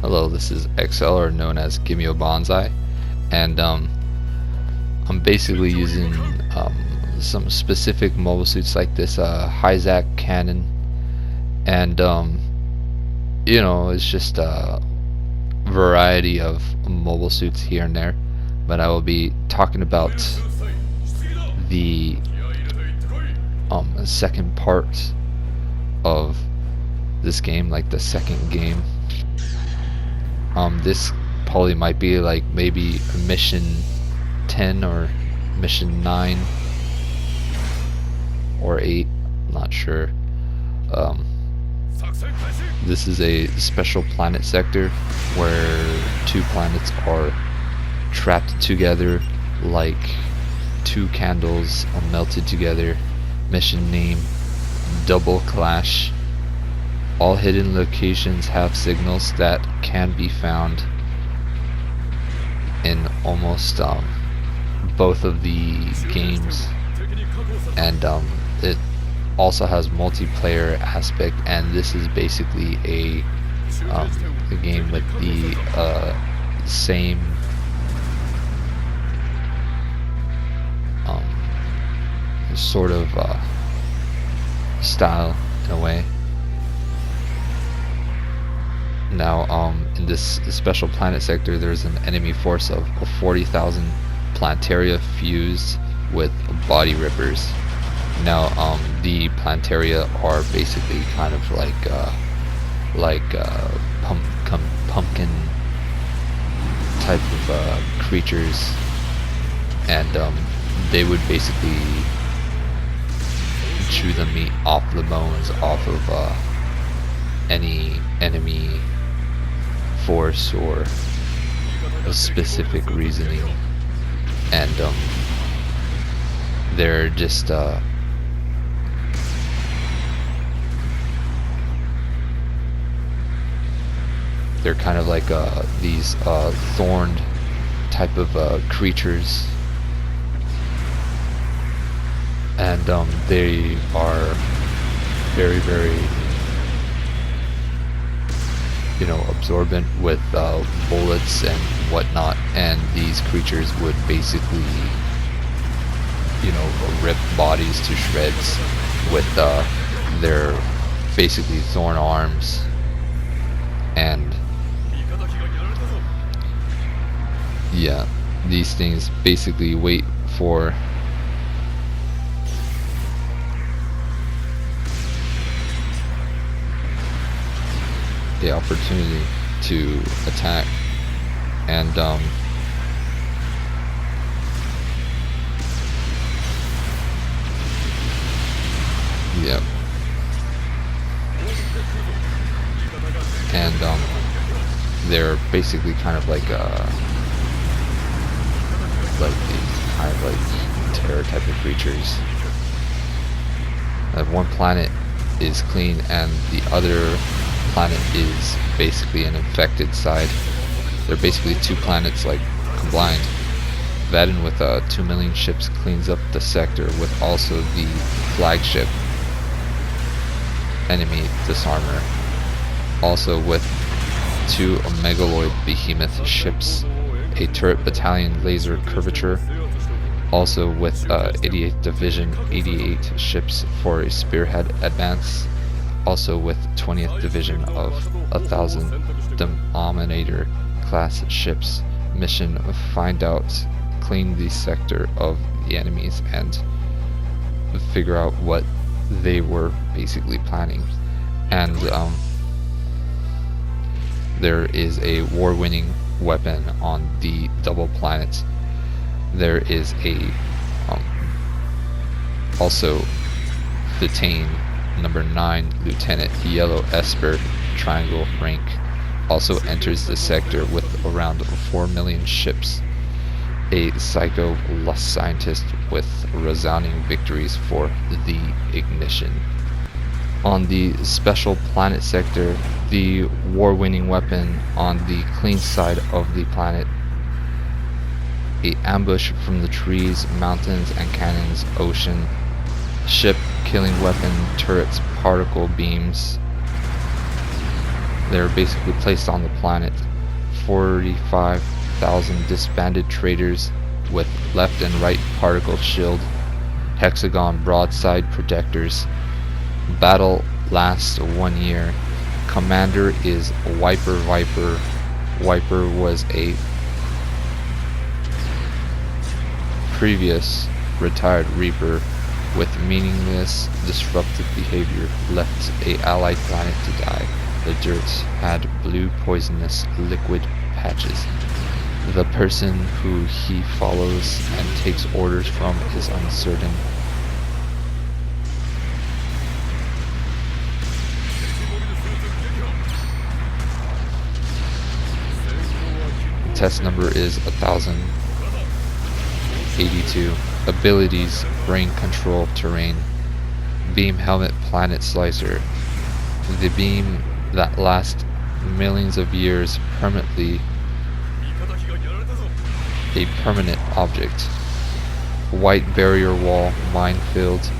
Hello, this is XL, or known as GBO2, and I'm basically using some specific mobile suits like this Hyzac cannon, and it's just a variety of mobile suits here and there, but I will be talking about the second part of this game, like the second game. This probably might be like maybe mission 10 or mission 9 or 8, not sure. This is a special planet sector where two planets are trapped together like two candles melted together. Mission name: Double Clash. All hidden locations have signals that can be found in almost both of the games, and it also has multiplayer aspect, and this is basically a game with the same sort of style in a way. Now, in this special planet sector, there's an enemy force of 40,000 Planetaria fused with body rippers. Now, the Planetaria are basically kind of like pumpkin type of creatures, and they would basically chew the meat off the bones off of any enemy force or a specific reasoning, and they're just they're kind of like these thorned type of creatures, and they are very absorbent with bullets and whatnot, and these creatures would basically rip bodies to shreds with their basically thorn arms. And yeah, these things basically wait for the opportunity to attack, and yeah, and they're basically kind of like these kind of like terror type of creatures. One planet is clean and the other planet is basically an infected side. They're basically two planets like combined. Vadin with 2 million ships cleans up the sector, with also the flagship enemy disarmer. Also with 2 megaloid behemoth ships, a turret battalion laser curvature. Also with 88th Division 88 ships for a spearhead advance. Also with 20th Division of 1,000 Dominator class ships. Mission: find out, clean the sector of the enemies, and figure out what they were basically planning. And there is a war-winning weapon on the double planet. There is a also detain number 9 Lieutenant Yellow Esper Triangle rank also enters the sector with around 4 million ships. A psycho lust scientist with resounding victories for the ignition. On the special planet sector, the war-winning weapon on the clean side of the planet, a ambush from the trees, mountains, and cannons, ocean, ship, killing weapon, turrets, particle beams, They're basically placed on the planet. 45,000 disbanded traitors with left and right particle shield, hexagon broadside protectors. Battle lasts 1 year. Commander is Wiper Viper. Wiper was a previous retired Reaper with meaningless, disruptive behavior left a allied planet to die. The dirt had blue poisonous liquid patches. The person who he follows and takes orders from is uncertain. Test number is 1082. Abilities: brain control, terrain. Beam helmet, planet slicer. The beam that lasts millions of years, permanently a permanent object. White barrier wall, minefield.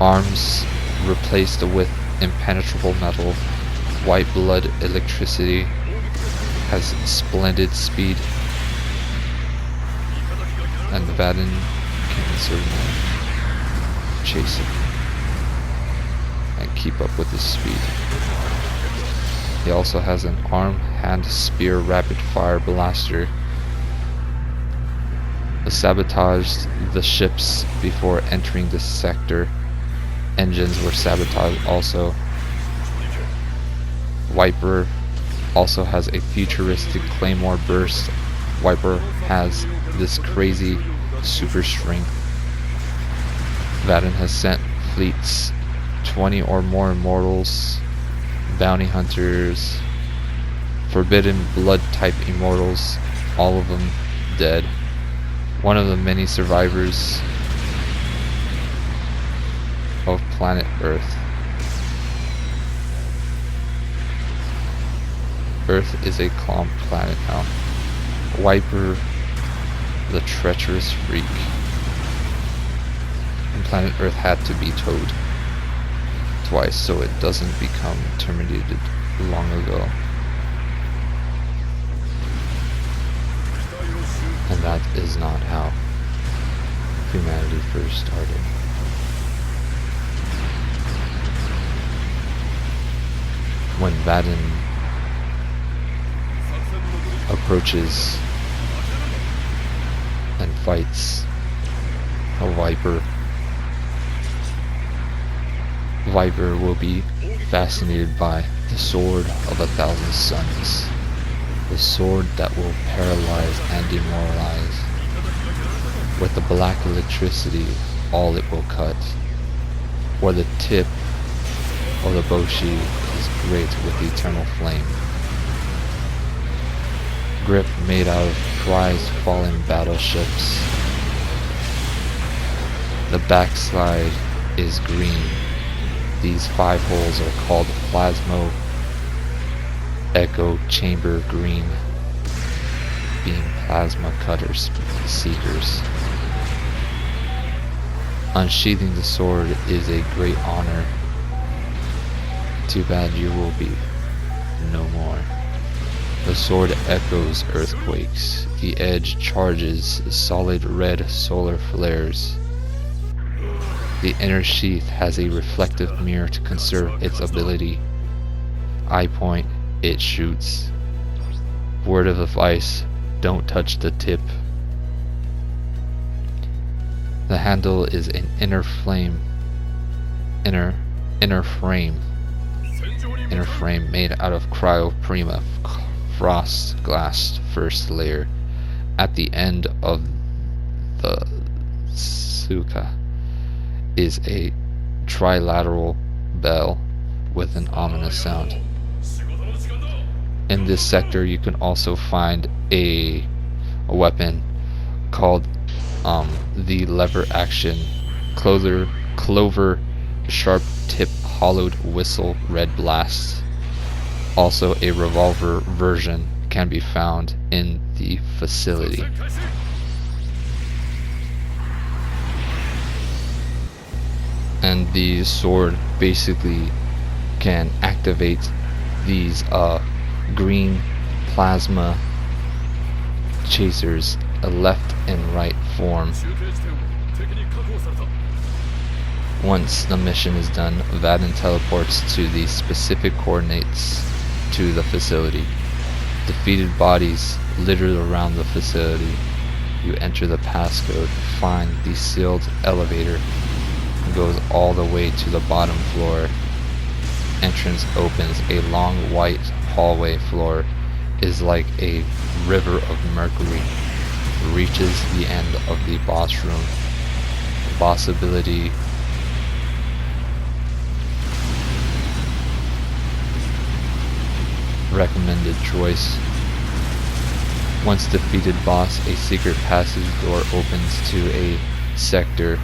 Arms replaced with impenetrable metal. White blood electricity. Has splendid speed. And the Vaden can certainly chase him and keep up with his speed. He also has an arm, hand, spear, rapid fire blaster. Sabotaged the ships before entering this sector. Engines were sabotaged also. Wiper also has a futuristic claymore burst. Wiper has this crazy super strength. Vaden has sent fleets, 20 or more immortals, bounty hunters, forbidden blood type immortals, all of them dead. One of the many survivors of planet Earth. Earth is a calm planet now. Wiper, the treacherous freak. And planet Earth had to be towed twice so it doesn't become terminated long ago. And that is not how humanity first started. When Vaden approaches and fights a Viper, Viper will be fascinated by the sword of 1,000 suns, the sword that will paralyze and demoralize. With the black electricity, all it will cut, or the tip of the bow sheath is great with the eternal flame. Grip made out of prized fallen battleships. The backside is green. These 5 holes are called plasmo echo chamber green beam plasma cutters seekers. Unsheathing the sword is a great honor. Too bad you will be no more. The sword echoes earthquakes. The edge charges solid red solar flares. The inner sheath has a reflective mirror to conserve its ability. Eye point, it shoots. Word of advice, don't touch the tip. The handle is an inner frame made out of cryoprima frost glass first layer. At the end of the suka is a trilateral bell with an ominous sound. In this sector you can also find a weapon called the lever action clover sharp tip hollowed whistle red blast. Also a revolver version can be found in the facility. And the sword basically can activate these green plasma chasers, a left and right form. Once the mission is done, Vaden teleports to the specific coordinates to the facility. Defeated bodies littered around the facility. You enter the passcode, find the sealed elevator, goes all the way to the bottom floor. Entrance opens. A long white hallway floor is like a river of mercury. Reaches the end of the boss room. Boss ability. Recommended choice. Once defeated boss, a secret passage door opens to a sector.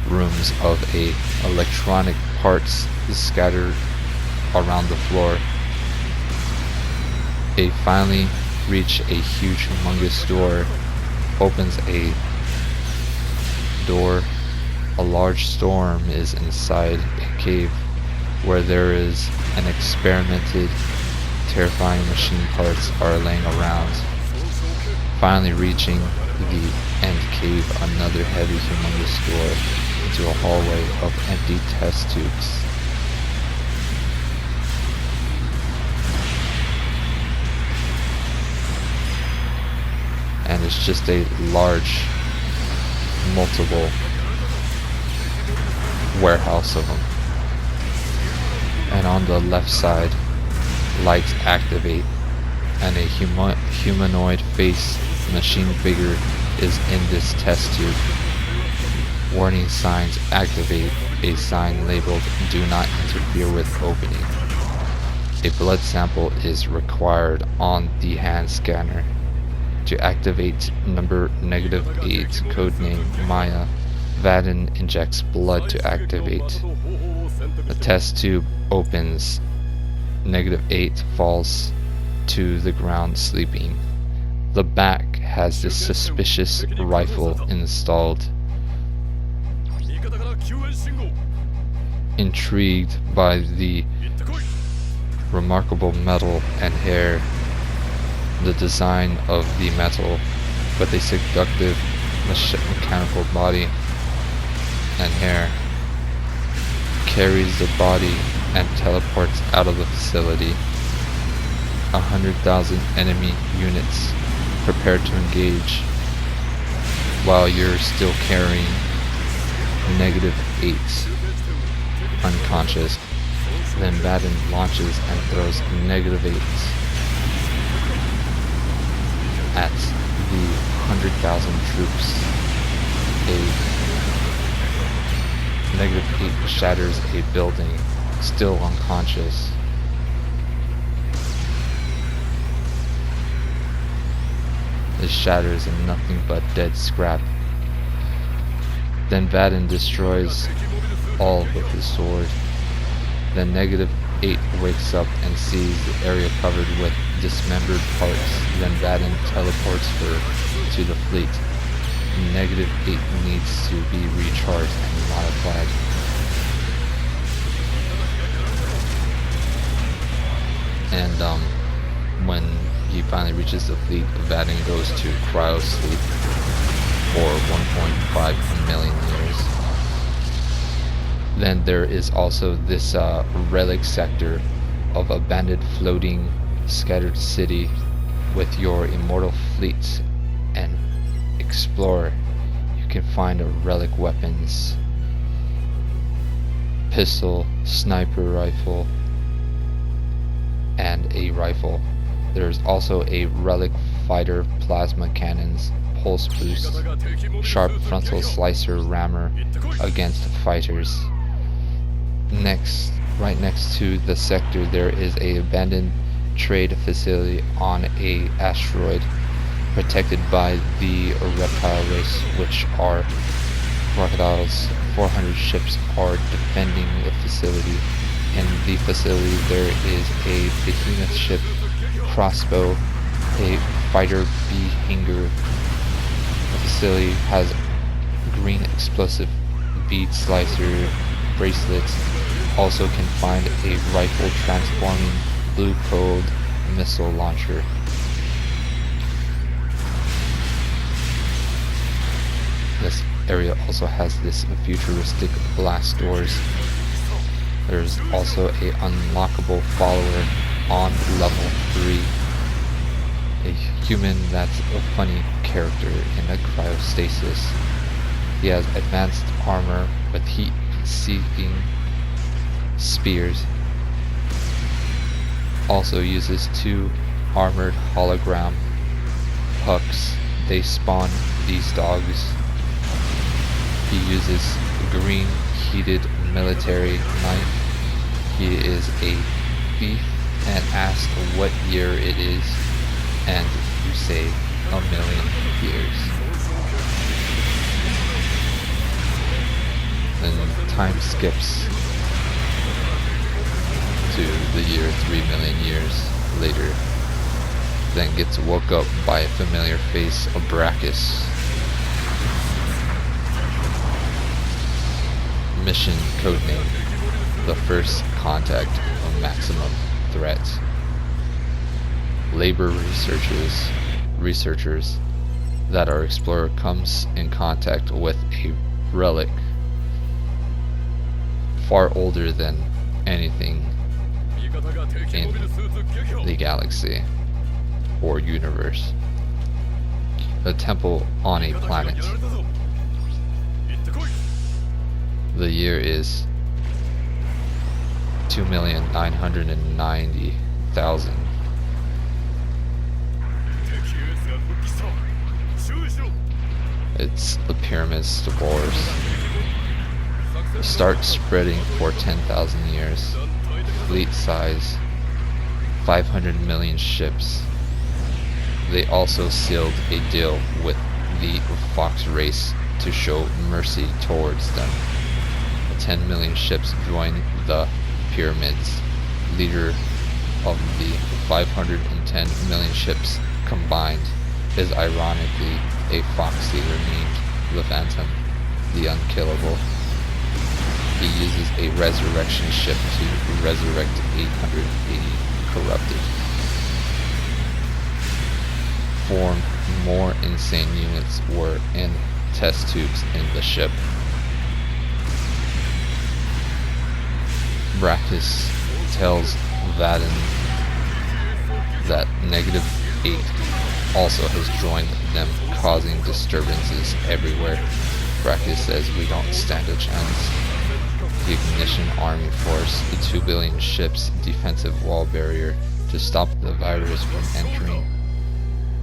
Rooms of electronic parts scattered around the floor. They finally reach a huge, humongous door. Opens a door. A large storm is inside a cave where there is an experimented, terrifying machine parts are laying around. Finally reaching the end cave, another heavy, humongous door into a hallway of empty test tubes. And it's just a large, multiple warehouse of them. And on the left side, lights activate, and a humanoid face machine figure is in this test tube. Warning signs activate. A sign labeled "Do not interfere with opening." A blood sample is required on the hand scanner. To activate number -8, codename Maya, Vaden injects blood to activate. The test tube opens. -8 falls to the ground sleeping. The back has this suspicious rifle installed. Intrigued by the remarkable metal and hair, the design of the metal with a seductive mechanical body and hair, carries the body and teleports out of the facility. 100,000 enemy units prepare to engage while you're still carrying -8 unconscious. Then Vaden launches and throws -8 at the 100,000 troops. A -8 shatters a building, still unconscious. It shatters in nothing but dead scrap. Then Vaden destroys all with his sword. Then -8 wakes up and sees the area covered with dismembered parts. Then Vaden teleports her to the fleet. -8 needs to be recharged and modified. And when he finally reaches the fleet, Vaden goes to cryo sleep for 1.5 million years. Then there is also this relic sector of abandoned floating scattered city with your immortal fleet and explore. You can find relic weapons, pistol, sniper rifle, and a rifle. There's also a relic fighter, plasma cannons, pulse boost, sharp frontal slicer rammer against fighters. Next, right next to the sector, there is a abandoned trade facility on a asteroid protected by the reptile race, which are crocodiles. 400 ships are defending the facility. In the facility there is a behemoth ship, crossbow, a fighter behanger. The facility has green explosive bead slicer bracelets. Also can find a rifle transforming blue code missile launcher. This area also has this futuristic blast doors. There's also a unlockable follower on level 3. A human that's a funny character in a cryostasis. He has advanced armor with heat-seeking spears. Also uses 2 armored hologram pucks. They spawn these dogs. He uses a green heated military knife. He is a thief and asks what year it is, and you say 1,000,000 years. Then time skips to the year 3,000,000 years later. Then gets woke up by a familiar face of Brachus. Mission codename: the first contact of maximum threat. Labor researchers that our explorer comes in contact with a relic far older than anything in the galaxy or universe. A temple on a planet. The year is 2,990,000. It's the pyramid spores. Start spreading for 10,000 years. Fleet size 500 million ships. They also sealed a deal with the Fox race to show mercy towards them. 10 million ships join the pyramids. Leader of the 510 million ships combined is ironically a Fox leader named the Phantom, the Unkillable. He uses a resurrection ship to resurrect 880 corrupted. 4 more insane units were in test tubes in the ship. Brachus tells Vaden that -8 also has joined them, causing disturbances everywhere. Brachus says we don't stand a chance. The Ignition Army Force, the 2 billion ships defensive wall barrier to stop the virus from entering.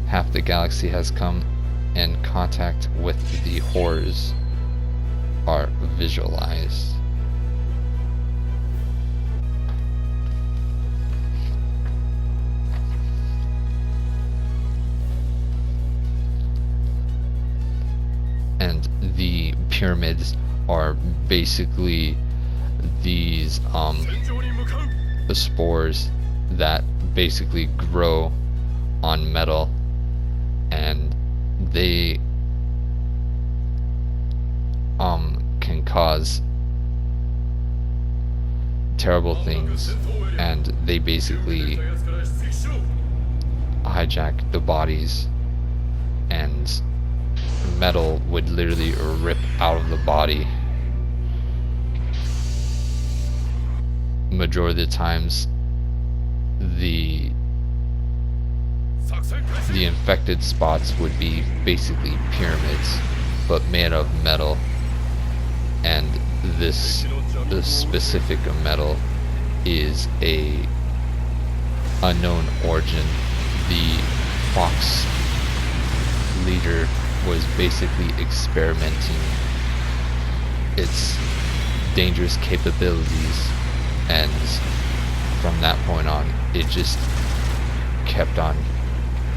Half the galaxy has come in contact with the horrors are visualized. And the pyramids are basically these the spores that basically grow on metal, and they can cause terrible things, and they basically hijack the bodies, and metal would literally rip out of the body. Majority of the times the infected spots would be basically pyramids but made of metal, and this specific metal is a unknown origin. The Fox leader was basically experimenting its dangerous capabilities, and from that point on it just kept on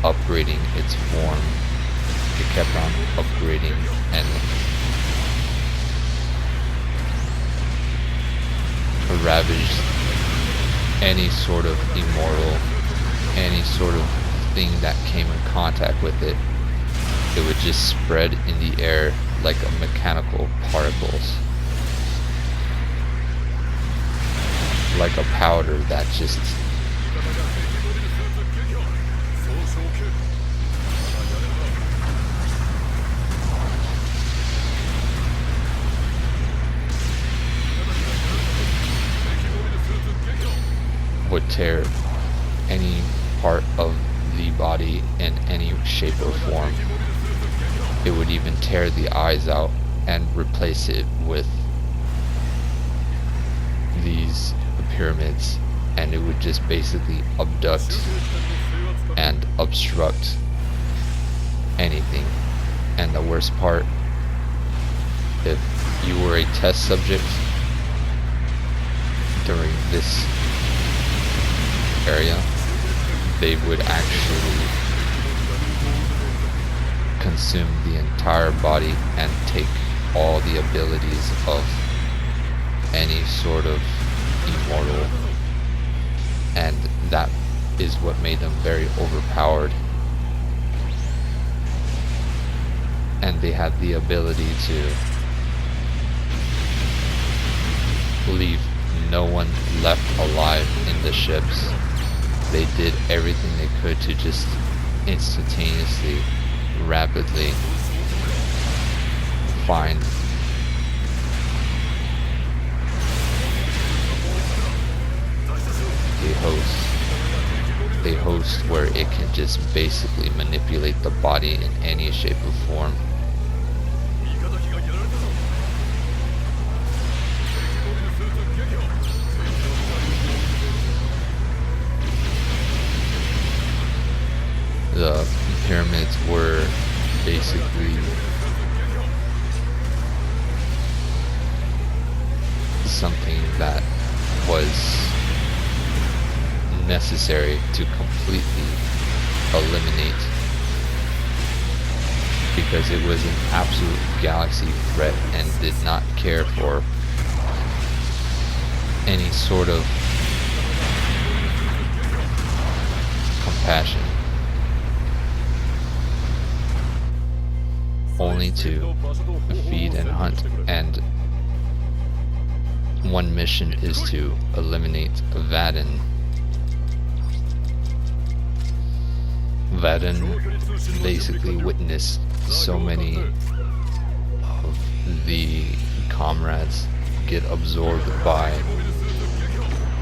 upgrading its form. It kept on upgrading and ravaged any sort of immortal, any sort of thing that came in contact with it. It would just spread in the air like mechanical particles, like a powder that just would tear any part of the body in any shape or form. It would even tear the eyes out and replace it with these pyramids, and it would just basically abduct and obstruct anything. And the worst part, if you were a test subject during this area, they would actually consume the entire body and take all the abilities of any sort of immortal, and that is what made them very overpowered. And they had the ability to leave no one left alive in the ships. They did everything they could to just instantaneously, rapidly find a host where it can just basically manipulate the body in any shape or form. The pyramids were basically something that was necessary to completely eliminate, because it was an absolute galaxy threat and did not care for any sort of compassion, only to feed and hunt. And one mission is to eliminate Vaden. Vaden basically witnessed so many of the comrades get absorbed by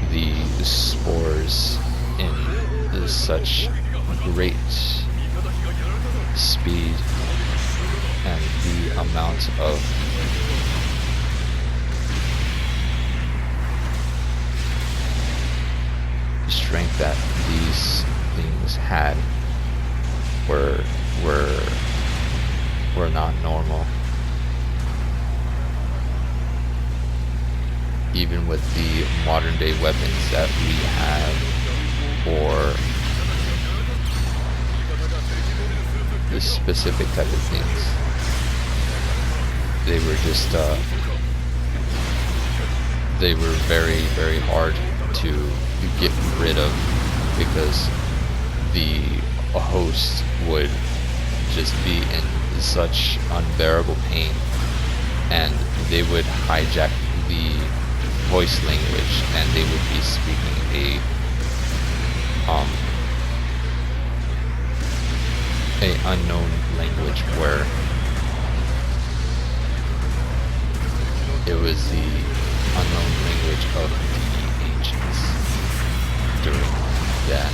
the spores in such great speed, and the amount of strength that these things had were not normal. Even with the modern day weapons that we have, or this specific type of things, they were just they were very, very hard to get rid of, because the host would just be in such unbearable pain, and they would hijack the voice language, and they would be speaking a unknown language, where it was the unknown language of the ancients during that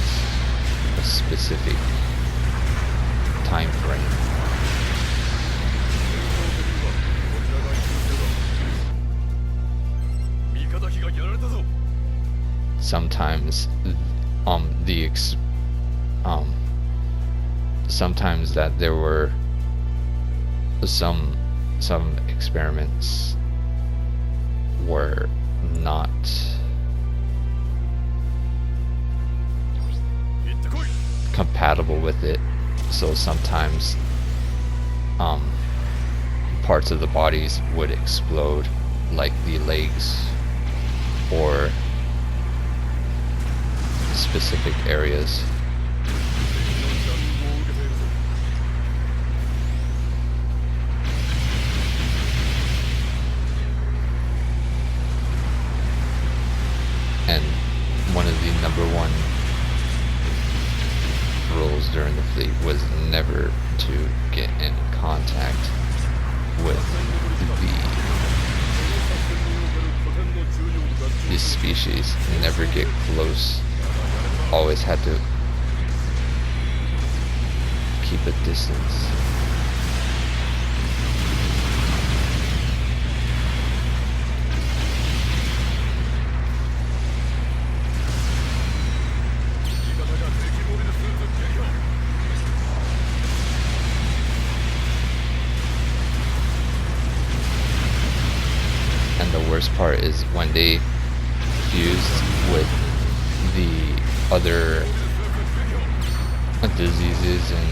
specific time frame. Sometimes sometimes that there were some experiments were not compatible with it, so sometimes parts of the bodies would explode, like the legs or specific areas. And one of the number one rules during the fleet was never to get in contact with the species, never get close, always had to keep a distance. And the worst part is when they fused with the other diseases and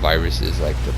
viruses like the